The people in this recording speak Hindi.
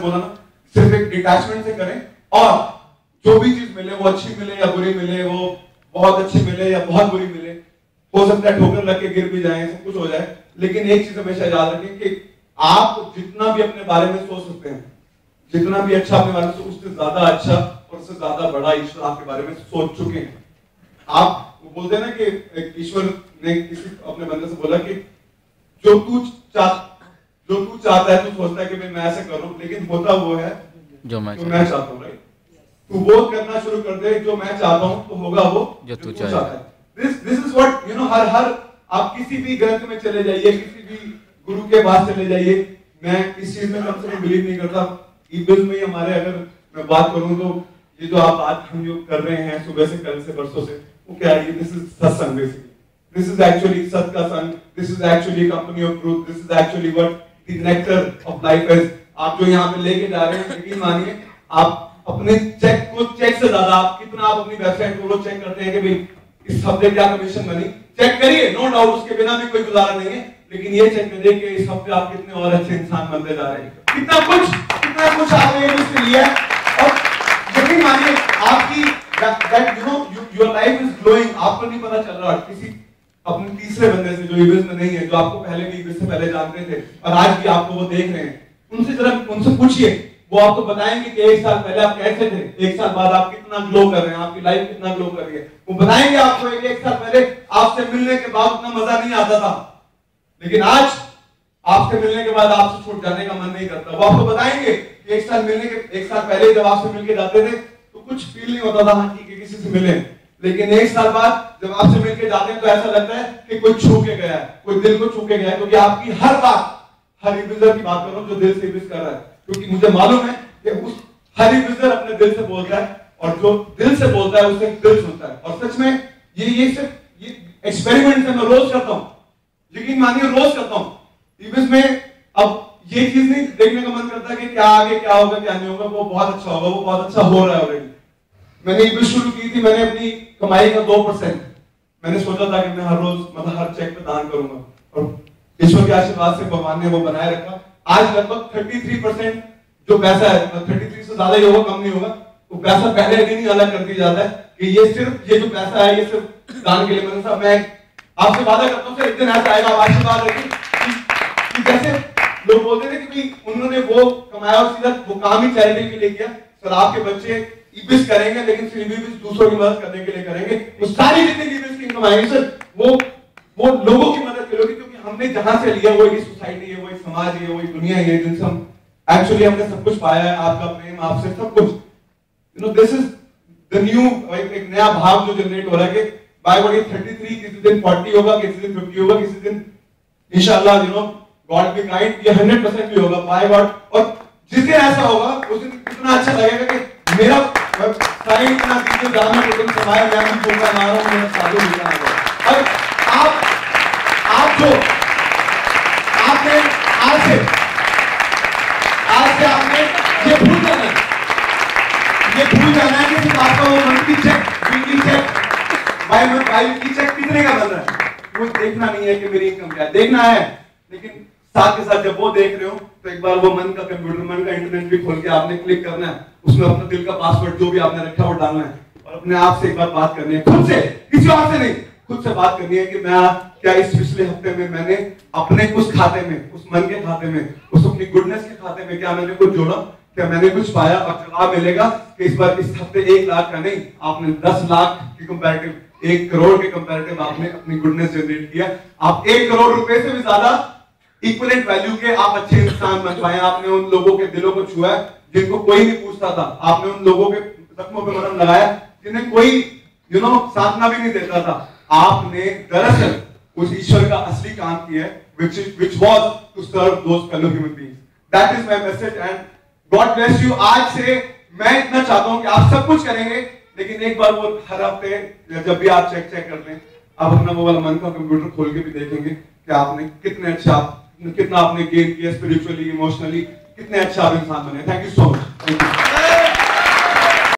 बोला ना, सिर्फ एक डिटैचमेंट से करें, और जो भी चीज मिले वो अच्छी मिले या बुरी मिले, वो बहुत अच्छी मिले या बहुत बुरी मिले, हो सकता है ठोकर लग के गिर भी जाए, सब कुछ हो जाए, लेकिन एक चीज हमेशा याद रखें कि आप जितना भी अपने बारे में सोच सकते हैं, जितना भी अच्छा अपने बारे में सोच, उससे ज्यादा अच्छा और उससे ज्यादा बड़ा ईश्वर आपके बारे में सोच चुके हैं। आप बोलते हैं ना कि ईश्वर ने किसी अपने बंदे से बोला कि जो तू चाहता है, तू सोचता है कि मैं ऐसे करूं, लेकिन होता वो है जो मैं चाहता हूं। राइट, तू वो करना शुरू कर दे जो मैं चाहता हूं, तो होगा वो जो तू चाहता है। This is what you know, हर आप किसी भी ग्रंथ में चले जाइए, किसी भी गुरु के पास चले जाइए, मैं इस चीज में कम से कम बिलीव नहीं करता। ईबल में हमारे, अगर मैं बात करूं तो ये जो आप आज हम जो कर रहे हैं सुबह से, कल से, परसों से, वो क्या है? दिस इज सत्संग बेसिकली। This is actually सत्य का संग, this is actually company of truth, this is actually what the nectar of life is। आप जो यहाँ पे लेके जा रहे हैं, यकीन मानिए, आप अपने चेक से ज्यादा आप कितना आप अपनी वेबसाइट को चेक करते हैं कि भाई इस हफ्ते क्या कमीशन बनी, चेक करिए, नो डाउट, उसके बिना भी कोई गुजारा नहीं है, लेकिन ये चेक करिए कि इस हफ्ते आप कितने और अच्छे इंसान बनते जा रहे हैं, कितना कुछ आपने ये लिया है। और यकीन मानिए आपकी that you know your life is glowing, आपको नहीं पता चल रहा, किसी अपने तीसरे बंदे से जो ईबीएस में नहीं है, जो आपको पहले भी ईबीएस से पहले जानते थे और आज भी आपको वो देख रहे हैं, उनसे जरा उनसे पूछिए, वो आपको बताएंगे कि एक साल पहले आप कैसे थे, एक साल बाद आप कितना ग्लो कर रहे हैं, आपकी लाइफ कितना ग्लो कर रही है। वो बताएंगे आपको एक साल पहले आपसे मिलने के बाद उतना मजा नहीं आता था, लेकिन आज आपसे मिलने के बाद आपसे छूट जाने का मन नहीं करता। वो आपको बताएंगे कि एक साल पहले जब आपसे मिलके जाते थे तो कुछ फील नहीं होता था, हाँ ठीक है किसी से मिले, लेकिन एक साल बाद जब आपसे मिलके जाते हैं तो ऐसा लगता है कि कोई छू के गया है, कोई दिल को छू के गया है, क्योंकि आपकी हर बात, हर ईबीजर की बात कर रहा हूं जो दिल से ईबीज कर रहा है, क्योंकि मुझे मालूम है कि उस हर ईबीजर अपने दिल से बोलता है, और जो दिल से बोलता है उसे दिल सुनता है। और सच में ये सिर्फ ये एक्सपेरिमेंट है, मैं रोज करता हूँ, यकीन मानिए रोज करता हूँ ईबीज में। अब ये चीज नहीं देखने का मन करता कि क्या आगे क्या होगा क्या नहीं होगा, वो बहुत अच्छा होगा, वो बहुत अच्छा हो रहा है ऑलरेडी। मैंने ईबीज शुरू की थी, मैंने अपनी कमाई का 2%, मैंने सोचा था कि मैं हर रोज मतलब हर चेक पे दान करूंगा, और ईश्वर के आशीर्वाद से भगवान ने वो बनाए रखा। आज लगभग 33% जो पैसा है, 33 से ज्यादा ही होगा, कम नहीं होगा, वो पैसा पहले दिन ही अलग कर दिया जाता है कि ये जो पैसा है ये सिर्फ दान के लिए। मैंने कहा मैं आपसे वादा करता हूँ एक दिन ऐसा आएगा, आप आशीर्वाद रखिए कि जैसे लोग बोलते थे कि उन्होंने वो कमाया और सीधा वो काम ही चैरिटी के लिए किया। सर आपके बच्चे ईबीएस करेंगे, लेकिन सिर्फ ईबीएस दूसरों की मदद करने के लिए करेंगे, वो सारी जितनी ईबीएस की इनकम आएगी सर वो लोगों की मदद करोगे, क्योंकि हमने जहां से लिया वो एक सोसाइटी है, वो एक समाज है, वो एक दुनिया है जिनसे हम एक्चुअली हमने सब कुछ पाया है, आपका प्रेम, आपसे सब कुछ, you know this is the new, एक नया भाव जो जनरेट हो रहा है कि बाय गॉड ये 33 किसी दिन 40 होगा, किसी दिन 50 होगा, किसी दिन इंशाल्लाह you know God be kind ये 100% भी होगा बाय गॉड। और जिस दिन ऐसा होगा उस दिन कितना अच्छा लगेगा कि मेरा साइन इतना दीजिए जाना को तुम समाये, मैं भी फूका मार रहा हूं, मेरा साधु लिखा है। और आप जो आपने आज से आपने ये भूल जाना है कि सिर्फ आपका वो मंथली चेक, वीकली चेक, बाई चेक कितने का बन रहा है, वो देखना नहीं है कि मेरी इनकम क्या है, देखना है, लेकिन साथ के साथ जब वो देख रहे हो तो एक बार वो मन का कंप्यूटर, मन का इंटरनेट भी खोल के आपने क्लिक करना है, उसमें अपना दिल का पासवर्ड जो भी आपने रखा है वो डालना है, और अपने आप से एक बार बात करनी है, खुद से, किसी और से नहीं, खुद से बात करनी है कि मैं क्या इस पिछले हफ्ते में मैंने अपने उस खाते में, उस मन के खाते में, उस अपनी गुडनेस के खाते में क्या मैंने कुछ जोड़ा, क्या मैंने कुछ पाया। और जवाब मिलेगा कि इस बार इस हफ्ते 1 लाख का नहीं, आपने 10 लाख की कंपैरेटिव, 1 करोड़ के कंपैरेटिव आपने अपनी गुडनेस जनरेट किया। आप 1 करोड़ रुपए से भी ज्यादा इक्विवेलेंट वैल्यू के आप अच्छे इंसान बन पाए। आपने उन लोगों के दिलों को छुआ जिनको कोई नहीं पूछता था, आपने उन लोगों के जख्मों पे मरहम लगाया जिन्हें कोई यू नो सांत्वना भी नहीं देता था। आपने दरअसल उस ईश्वर का असली काम किया है, which was to serve those fellow human beings. That is my message and God bless you। आज से मैं इतना चाहता हूं कि आप सब कुछ करेंगे, लेकिन एक बार वो हर हफ्ते जब भी आप चेक कर लें, आप अपना वो वाला मन का कंप्यूटर खोल के भी देखेंगे कि आपने कितना आपने गेन किया स्पिरिचुअली, इमोशनली, कितने अच्छा आप इंसान बने। Thank you so much.